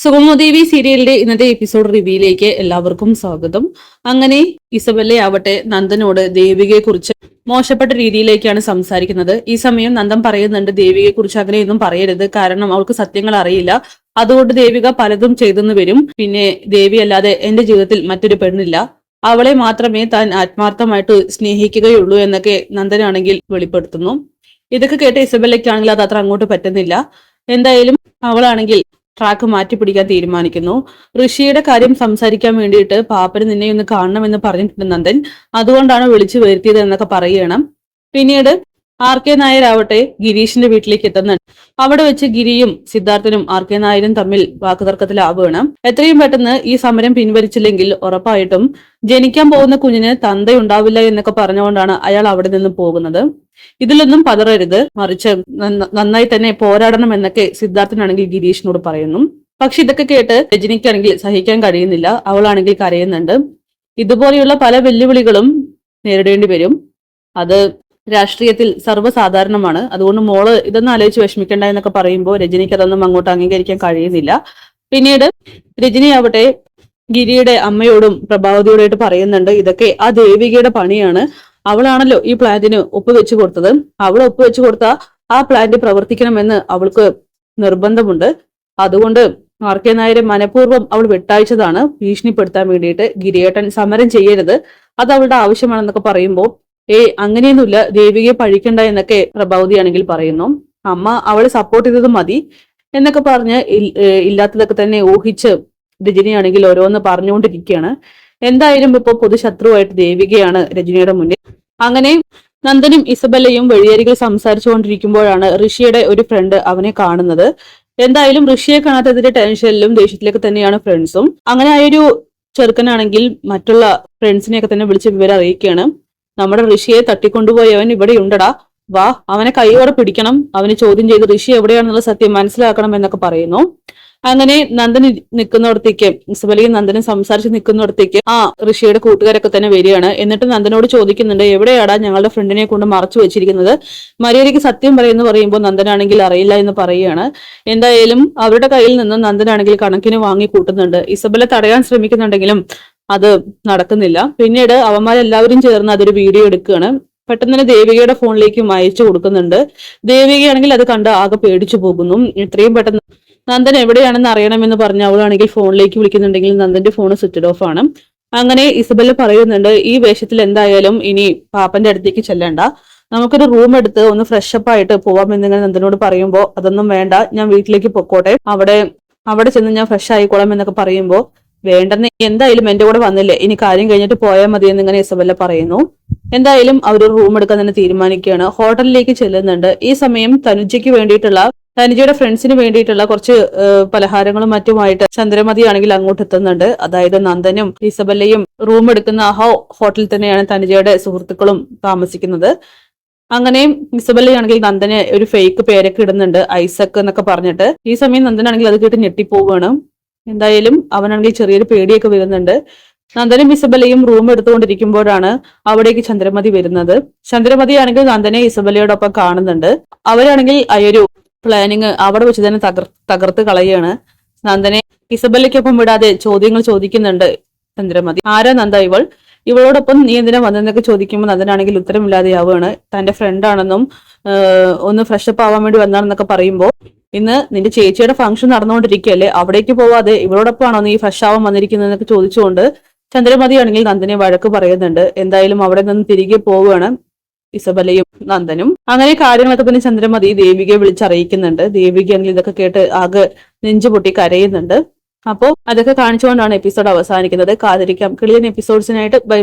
സുഗമദേവി സീരിയലിന്റെ ഇന്നത്തെ എപ്പിസോഡ് റിവ്യൂയിലേക്ക് എല്ലാവർക്കും സ്വാഗതം. അങ്ങനെ ഇസബെല്ല ആവട്ടെ നന്ദനോട് ദേവികയെ കുറിച്ച് മോശപ്പെട്ട രീതിയിലേക്കാണ് സംസാരിക്കുന്നത്. ഈ സമയം നന്ദൻ പറയുന്നുണ്ട് ദേവികയെ കുറിച്ച് അങ്ങനെയൊന്നും പറയരുത്, കാരണം അവൾക്ക് സത്യങ്ങൾ അറിയില്ല. അതുകൊണ്ട് ദേവിക പലതും ചെയ്തെന്ന് വരും. പിന്നെ ദേവി അല്ലാതെ എന്റെ ജീവിതത്തിൽ മറ്റൊരു പെണ്ണില്ല, അവളെ മാത്രമേ താൻ ആത്മാർത്ഥമായിട്ട് സ്നേഹിക്കുകയുള്ളൂ എന്നൊക്കെ നന്ദനാണെങ്കിൽ വെളിപ്പെടുത്തുന്നു. ഇതൊക്കെ കേട്ട് ഇസബെല്ലയ്ക്കാണെങ്കിൽ അത് അത്ര അങ്ങോട്ട് പറ്റുന്നില്ല. എന്തായാലും അവളാണെങ്കിൽ ട്രാക്ക് മാറ്റി പിടിക്കാൻ തീരുമാനിക്കുന്നു. ഋഷിയുടെ കാര്യം സംസാരിക്കാൻ വേണ്ടിയിട്ട് പാപ്പന് നിന്നെ ഒന്ന് കാണണമെന്ന് പറഞ്ഞിട്ടുണ്ട് നന്ദൻ, അതുകൊണ്ടാണ് വിളിച്ചു വരുത്തിയത് എന്നൊക്കെ പറയണം. പിന്നീട് ആർ.കെ. നായർ ആവട്ടെ ഗിരീഷിന്റെ വീട്ടിലേക്ക് എത്തുന്നുണ്ട്. അവിടെ വെച്ച് ഗിരിയും സിദ്ധാർത്ഥനും ആർ.കെ. നായരും തമ്മിൽ വാക്കുതർക്കത്തിലാവുകയാണ്. എത്രയും പെട്ടെന്ന് ഈ സമരം പിൻവലിച്ചില്ലെങ്കിൽ ഉറപ്പായിട്ടും ജനിക്കാൻ പോകുന്ന കുഞ്ഞിന് തന്തയുണ്ടാവില്ല എന്നൊക്കെ പറഞ്ഞുകൊണ്ടാണ് അയാൾ അവിടെ നിന്ന് പോകുന്നത്. ഇതിലൊന്നും പതറരുത്, മറിച്ച് നന്നായി തന്നെ പോരാടണം എന്നൊക്കെ സിദ്ധാർത്ഥനാണെങ്കിൽ ഗിരീഷിനോട് പറയുന്നു. പക്ഷെ ഇതൊക്കെ കേട്ട് രജനിക്കാണെങ്കിൽ സഹിക്കാൻ കഴിയുന്നില്ല. അവളാണെങ്കിൽ കരയുന്നുണ്ട്. ഇതുപോലെയുള്ള പല വെല്ലുവിളികളും നേരിടേണ്ടി വരും. അത് രാഷ്ട്രീയത്തിൽ സർവ്വസാധാരണമാണ്. അതുകൊണ്ട് മോള് ഇതൊന്നും ആലോചിച്ച് വിഷമിക്കണ്ട എന്നൊക്കെ പറയുമ്പോൾ രജനിക്ക് അതൊന്നും അങ്ങോട്ട് അംഗീകരിക്കാൻ കഴിയുന്നില്ല. പിന്നീട് രജനി ആവട്ടെ ഗിരിയുടെ അമ്മയോടും പ്രഭാവതിയോടായിട്ട് പറയുന്നുണ്ട്, ഇതൊക്കെ ആ ദേവികയുടെ പണിയാണ്. അവളാണല്ലോ ഈ പ്ലാന്റിന് ഒപ്പുവെച്ചു കൊടുത്തത്. അവൾ ഒപ്പുവെച്ചു കൊടുത്ത ആ പ്ലാന്റ് പ്രവർത്തിക്കണമെന്ന് അവൾക്ക് നിർബന്ധമുണ്ട്. അതുകൊണ്ട് ആർ.കെ. നായരെ മനഃപൂർവ്വം അവൾ വിട്ടയച്ചതാണ് ഭീഷണിപ്പെടുത്താൻ വേണ്ടിയിട്ട്. ഗിരിയേട്ടൻ സമരം ചെയ്യരുത്, അത് അവളുടെ ആവശ്യമാണെന്നൊക്കെ പറയുമ്പോൾ അങ്ങനെയൊന്നുമില്ല, ദേവികയെ പഴിക്കണ്ട എന്നൊക്കെ പ്രഭാവതിയാണെങ്കിൽ പറയുന്നു. അമ്മ അവളെ സപ്പോർട്ട് ചെയ്തത് മതി എന്നൊക്കെ പറഞ്ഞ് ഇല്ലാത്തതൊക്കെ തന്നെ ഊഹിച്ച് രജനിയാണെങ്കിൽ ഓരോന്ന് പറഞ്ഞുകൊണ്ടിരിക്കുകയാണ്. എന്തായാലും ഇപ്പൊ പൊതുശത്രുവായിട്ട് ദേവികയാണ് രജനിയുടെ മുന്നിൽ. അങ്ങനെ നന്ദനും ഇസബെല്ലയും വഴിയരികിൽ സംസാരിച്ചുകൊണ്ടിരിക്കുമ്പോഴാണ് ഋഷിയുടെ ഒരു ഫ്രണ്ട് അവനെ കാണുന്നത്. എന്തായാലും ഋഷിയെ കാണാത്തതിന്റെ ടെൻഷനിലും ദേഷ്യത്തിലേക്ക് തന്നെയാണ് ഫ്രണ്ട്സും. അങ്ങനെ ആയൊരു ചെറുക്കനാണെങ്കിൽ മറ്റുള്ള ഫ്രണ്ട്സിനെയൊക്കെ തന്നെ വിളിച്ച് വിവരം അറിയിക്കുകയാണ്. നമ്മുടെ ഋഷിയെ തട്ടിക്കൊണ്ടുപോയവൻ ഇവിടെ ഉണ്ടടാ, വാ അവനെ കൈയോടെ പിടിക്കണം, അവന് ചോദ്യം ചെയ്ത് ഋഷി എവിടെയാണെന്നുള്ള സത്യം മനസ്സിലാക്കണം എന്നൊക്കെ പറയുന്നു. അങ്ങനെ നന്ദൻ നിൽക്കുന്നിടത്തേക്ക് ഇസബെല്ലയും നന്ദനും സംസാരിച്ച് നിൽക്കുന്നിടത്തേക്ക് ഋഷിയുടെ കൂട്ടുകാരൊക്കെ തന്നെ വരികയാണ്. എന്നിട്ട് നന്ദനോട് ചോദിക്കുന്നുണ്ട്, എവിടെയാടാ ഞങ്ങളുടെ ഫ്രണ്ടിനെ കൊണ്ട് മറച്ചു വെച്ചിരിക്കുന്നത്, മര്യാദയ്ക്ക് സത്യം പറയുന്നു പറയുമ്പോൾ നന്ദനാണെങ്കിൽ അറിയില്ല എന്ന് പറയുകയാണ്. എന്തായാലും അവരുടെ കയ്യിൽ നിന്ന് നന്ദനാണെങ്കിൽ കണക്കിന് വാങ്ങി കൂട്ടുന്നുണ്ട്. ഇസബെല്ല തടയാൻ ശ്രമിക്കുന്നുണ്ടെങ്കിലും അത് നടക്കുന്നില്ല. പിന്നീട് അവന്മാരെല്ലാവരും ചേർന്ന് അതൊരു വീഡിയോ എടുക്കുകയാണ്. പെട്ടെന്ന് തന്നെ ദേവികയുടെ ഫോണിലേക്കും അയച്ചു കൊടുക്കുന്നുണ്ട്. ദേവികയാണെങ്കിൽ അത് കണ്ട് ആകെ പേടിച്ചു പോകുന്നു. ഇത്രയും പെട്ടെന്ന് നന്ദൻ എവിടെയാണെന്ന് അറിയണമെന്ന് പറഞ്ഞ് അവളാണെങ്കിൽ ഫോണിലേക്ക് വിളിക്കുന്നുണ്ടെങ്കിൽ നന്ദന്റെ ഫോൺ സ്വിച്ച് ഓഫ് ആണ്. അങ്ങനെ ഇസബെല്ല പറയുന്നുണ്ട്, ഈ വേഷത്തിൽ എന്തായാലും ഇനി പാപ്പന്റെ അടുത്തേക്ക് ചെല്ലണ്ട, നമുക്കൊരു റൂം എടുത്ത് ഒന്ന് ഫ്രഷപ്പ് ആയിട്ട് പോവാം എന്നിങ്ങനെ നന്ദനോട് പറയുമ്പോൾ അതൊന്നും വേണ്ട, ഞാൻ വീട്ടിലേക്ക് പൊക്കോട്ടെ, അവിടെ ചെന്ന് ഞാൻ ഫ്രഷ് ആയിക്കോളാം എന്നൊക്കെ പറയുമ്പോൾ വേണ്ടെന്ന്, എന്തായാലും എന്റെ കൂടെ വന്നില്ലേ, ഇനി കാര്യം കഴിഞ്ഞിട്ട് പോയാൽ മതി എന്നിങ്ങനെ ഇസബെല്ല പറയുന്നു. എന്തായാലും അവർ റൂം എടുക്കാൻ തന്നെ തീരുമാനിക്കുകയാണ്. ഹോട്ടലിലേക്ക് ചെല്ലുന്നുണ്ട്. ഈ സമയം തനുജയുടെ ഫ്രണ്ട്സിന് വേണ്ടിയിട്ടുള്ള കുറച്ച് പലഹാരങ്ങളും മറ്റുമായിട്ട് ചന്ദ്രമതി ആണെങ്കിൽ അങ്ങോട്ട് എത്തുന്നുണ്ട്. അതായത് നന്ദനും ഇസബെല്ലയും റൂം എടുക്കുന്ന ആ ഹോട്ടലിൽ തന്നെയാണ് തനുജയുടെ സുഹൃത്തുക്കളും താമസിക്കുന്നത്. അങ്ങനെ ഇസബെല്ലയാണെങ്കിൽ നന്ദന് ഒരു ഫേക്ക് പേരൊക്കെ ഇടുന്നുണ്ട്, ഐസക് എന്നൊക്കെ പറഞ്ഞിട്ട്. ഈ സമയം നന്ദനാണെങ്കിൽ അത് കേട്ട് ഞെട്ടിപ്പോവുകയാണ്. എന്തായാലും അവനാണെങ്കിൽ ചെറിയൊരു പേടിയൊക്കെ വരുന്നുണ്ട്. നന്ദനും ഇസബെല്ലയും റൂം എടുത്തുകൊണ്ടിരിക്കുമ്പോഴാണ് അവിടേക്ക് ചന്ദ്രമതി വരുന്നത്. ചന്ദ്രമതി ആണെങ്കിൽ നന്ദനെ ഇസബെല്ലയോടൊപ്പം കാണുന്നുണ്ട്. അവരാണെങ്കിൽ ഒരു പ്ലാനിങ് അവിടെ വെച്ച് തന്നെ തകർത്ത് കളയാണ്. നന്ദനെ ഇസബെല്ലയ്ക്കൊപ്പം വിടാതെ ചോദ്യങ്ങൾ ചോദിക്കുന്നുണ്ട് ചന്ദ്രമതി. ആരാ നന്ദ ഇവളോടൊപ്പം നീ എന്തിനാ വന്നതെന്നൊക്കെ ചോദിക്കുമ്പോൾ നന്ദനാണെങ്കിൽ ഉത്തരമില്ലാതെയാവുകയാണ്. തന്റെ ഫ്രണ്ടാണെന്നും ഒന്ന് ഫ്രഷപ്പ് ആവാൻ വേണ്ടി വന്നാണെന്നൊക്കെ പറയുമ്പോൾ, ഇന്ന് നിന്റെ ചേച്ചിയുടെ ഫംഗ്ഷൻ നടന്നുകൊണ്ടിരിക്കുകയല്ലേ, അവിടേക്ക് പോവാതെ ഇവളോടൊപ്പമാണോ നീ ഫ്രഷ് ആവാൻ വന്നിരിക്കുന്നതെന്നൊക്കെ ചോദിച്ചുകൊണ്ട് ചന്ദ്രമതി ആണെങ്കിൽ നന്ദനെ വഴക്ക് പറയുന്നുണ്ട്. എന്തായാലും അവിടെ നിന്ന് തിരികെ പോവുകയാണ് ഇസബെല്ലയും നന്ദനും. അങ്ങനെ കാര്യങ്ങളൊക്കെ പിന്നെ ചന്ദ്രമതി ദേവികയെ വിളിച്ചറിയിക്കുന്നുണ്ട്. ദേവികയാണെങ്കിൽ ഇതൊക്കെ കേട്ട് ആകെ നെഞ്ചുപൊട്ടി കരയുന്നുണ്ട്. അപ്പോൾ അതൊക്കെ കാണിച്ചുകൊണ്ടാണ് എപ്പിസോഡ് അവസാനിക്കുന്നത്. കാത്തിരിക്കാം കിളിയൻ എപ്പിസോഡ്സിനായിട്ട്. ബൈ.